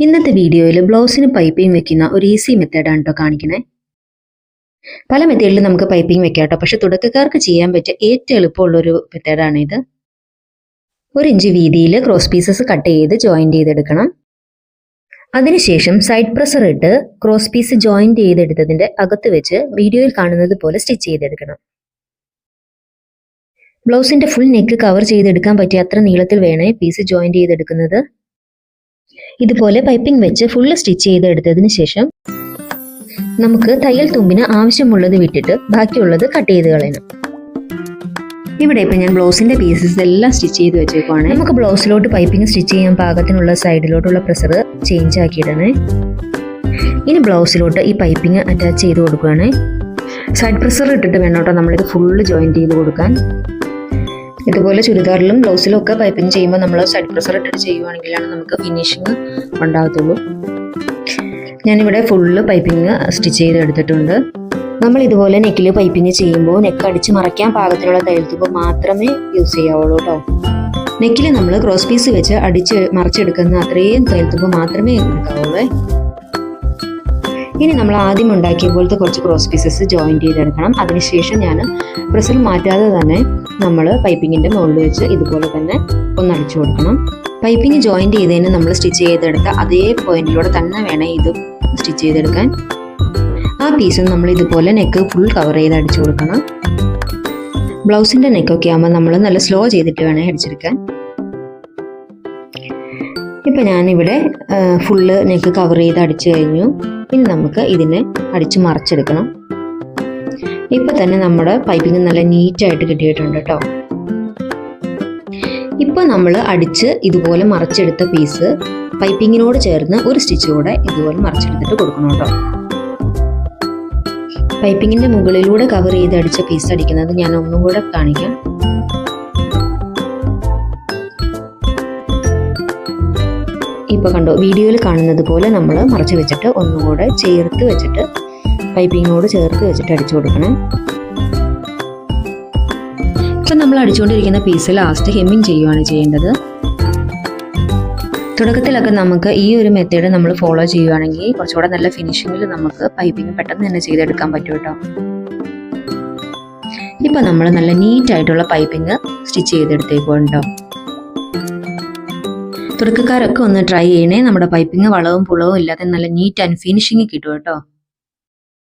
ഇന്നത്തെ വീഡിയോയിൽ ബ്ലൗസിന് പൈപ്പിംഗ് വെക്കുന്ന ഒരു ഈസി മെത്തേഡാണ് കേട്ടോ കാണിക്കണേ. പല മെത്തേഡിലും നമുക്ക് പൈപ്പിംഗ് വെക്കാം കേട്ടോ, പക്ഷെ തുടക്കക്കാർക്ക് ചെയ്യാൻ പറ്റിയ ഏറ്റവും എളുപ്പമുള്ളൊരു മെത്തേഡാണ് ഇത്. 1 ഇഞ്ച് വീതിയിൽ ക്രോസ് പീസസ് കട്ട് ചെയ്ത് ജോയിന്റ് ചെയ്തെടുക്കണം. അതിനുശേഷം സൈഡ് പ്രസർ ഇട്ട് ക്രോസ് പീസ് ജോയിന്റ് ചെയ്തെടുത്തതിന്റെ അകത്ത് വെച്ച് വീഡിയോയിൽ കാണുന്നത് പോലെ സ്റ്റിച്ച് ചെയ്തെടുക്കണം. ബ്ലൗസിന്റെ ഫുൾ നെക്ക് കവർ ചെയ്തെടുക്കാൻ പറ്റിയ അത്ര നീളത്തിൽ വേണേ പീസ് ജോയിന്റ് ചെയ്തെടുക്കുന്നത്. ഇതുപോലെ പൈപ്പിംഗ് വെച്ച് ഫുള്ള് സ്റ്റിച്ച് ചെയ്തെടുത്തതിന് ശേഷം നമുക്ക് തയ്യൽ തുമ്പിന് ആവശ്യമുള്ളത് വിട്ടിട്ട് ബാക്കിയുള്ളത് കട്ട് ചെയ്ത് കളയണം. ഇവിടെ ഇപ്പം ഞാൻ ബ്ലൗസിന്റെ പീസസ് എല്ലാം സ്റ്റിച്ച് ചെയ്ത് വെച്ചേക്കുവാണ്. നമുക്ക് ബ്ലൗസിലോട്ട് പൈപ്പിംഗ് സ്റ്റിച്ച് ചെയ്യാൻ പാകത്തിനുള്ള സൈഡിലോട്ടുള്ള പ്രഷർ ചേഞ്ച് ആക്കിയിടണേ. ഇനി ബ്ലൗസിലോട്ട് ഈ പൈപ്പിംഗ് അറ്റാച്ച് ചെയ്ത് കൊടുക്കുകയാണേ. സൈഡ് പ്രഷർ ഇട്ടിട്ട് വേണം കേട്ടോ നമ്മളിത് ഫുള്ള് ജോയിന്റ് ചെയ്ത് കൊടുക്കാൻ. ഇതുപോലെ ചുരിദാറിലും ബ്ലൗസിലും ഒക്കെ പൈപ്പിംഗ് ചെയ്യുമ്പോൾ നമ്മൾ സൈഡ് പ്രഷർ ഇട്ടിട്ട് ചെയ്യുവാണെങ്കിലാണ് നമുക്ക് ഫിനിഷിങ് ഉണ്ടാകത്തുള്ളൂ. ഞാനിവിടെ ഫുള്ള് പൈപ്പിംഗ് സ്റ്റിച്ച് ചെയ്ത് എടുത്തിട്ടുണ്ട്. നമ്മൾ ഇതുപോലെ നെക്കിൽ പൈപ്പിംഗ് ചെയ്യുമ്പോൾ നെക്ക് അടിച്ച് മറയ്ക്കാൻ പാകത്തിലുള്ള തയ്യൽ തുമ്പ് മാത്രമേ യൂസ് ചെയ്യാവുള്ളൂ കേട്ടോ. നെക്കിൽ നമ്മൾ ക്രോസ് പീസ് വെച്ച് അടിച്ച് മറച്ചെടുക്കുന്ന അത്രയും തയ്യൽ തുമ്പ് മാത്രമേ എടുക്കാവുള്ളൂ. ഇനി നമ്മൾ ആദ്യം ഉണ്ടാക്കിയ പോലത്തെ കുറച്ച് ക്രോസ് പീസസ് ജോയിന്റ് ചെയ്തെടുക്കണം. അതിനുശേഷം ഞാൻ പ്രഷർ മാറ്റാതെ തന്നെ നമ്മൾ പൈപ്പിങ്ങിൻ്റെ മുകളിൽ വെച്ച് ഇതുപോലെ തന്നെ ഒന്നടിച്ചു കൊടുക്കണം. പൈപ്പിംഗ് ജോയിന്റ് ചെയ്തതിന് നമ്മൾ സ്റ്റിച്ച് ചെയ്തെടുത്ത അതേ പോയിന്റിലൂടെ തന്നെ വേണം ഇത് സ്റ്റിച്ച് ചെയ്തെടുക്കാൻ. ആ പീസും നമ്മൾ ഇതുപോലെ നെക്ക് ഫുൾ കവർ ചെയ്ത് അടിച്ചു കൊടുക്കണം. ബ്ലൗസിൻ്റെ നെക്കൊക്കെ ആകുമ്പോൾ നമ്മൾ നല്ല സ്ലോ ചെയ്തിട്ട് വേണം അടിച്ചെടുക്കാൻ. ഇപ്പം ഞാനിവിടെ ഫുള്ള് നെക്ക് കവർ ചെയ്ത് അടിച്ചു കഴിഞ്ഞു. ഇനി നമുക്ക് ഇതിനെ അടിച്ച് മറച്ചെടുക്കണം. ഇപ്പം തന്നെ നമ്മുടെ പൈപ്പിംഗ് നല്ല നീറ്റായിട്ട് കിട്ടിയിട്ടുണ്ട് കേട്ടോ. ഇപ്പം നമ്മൾ അടിച്ച് ഇതുപോലെ മറച്ചെടുത്ത പീസ് പൈപ്പിങ്ങിനോട് ചേർന്ന് ഒരു സ്റ്റിച്ച് കൂടെ ഇതുപോലെ മറച്ചെടുത്തിട്ട് കൊടുക്കണം കേട്ടോ. പൈപ്പിങ്ങിൻ്റെ മുകളിലൂടെ കവർ ചെയ്ത് അടിച്ച പീസ് അടിക്കുന്നത് ഞാൻ ഒന്നും കൂടെ കാണിക്കാം. ഇപ്പോൾ കണ്ടോ, വീഡിയോയിൽ കാണുന്നത് പോലെ നമ്മൾ മറച്ച് വെച്ചിട്ട് ഒന്നുകൂടെ ചേർത്ത് വെച്ചിട്ട് പൈപ്പിങ്ങിനോട് ചേർത്ത് വെച്ചിട്ട് അടിച്ചു കൊടുക്കണം. ഇപ്പം നമ്മൾ അടിച്ചുകൊണ്ടിരിക്കുന്ന പീസ് ലാസ്റ്റ് ഹെമ്മിങ് ചെയ്യുകയാണ് ചെയ്യേണ്ടത്. തുടക്കത്തിലൊക്കെ നമുക്ക് ഈ ഒരു മെത്തേഡ് നമ്മൾ ഫോളോ ചെയ്യുകയാണെങ്കിൽ കുറച്ചുകൂടെ നല്ല ഫിനിഷിങ്ങിൽ നമുക്ക് പൈപ്പിംഗ് പെട്ടെന്ന് തന്നെ ചെയ്തെടുക്കാൻ പറ്റും കേട്ടോ. ഇപ്പം നമ്മൾ നല്ല നീറ്റായിട്ടുള്ള പൈപ്പിംഗ് സ്റ്റിച്ച് ചെയ്തെടുത്തേക്കുണ്ടോ. തുടക്കക്കാരൊക്കെ ഒന്ന് ട്രൈ ചെയ്യണേ. നമ്മുടെ പൈപ്പിംഗ് വളവും പുളവും ഇല്ലാതെ നല്ല നീറ്റ് ആൻഡ് ഫിനിഷിങ് കിട്ടും കേട്ടോ.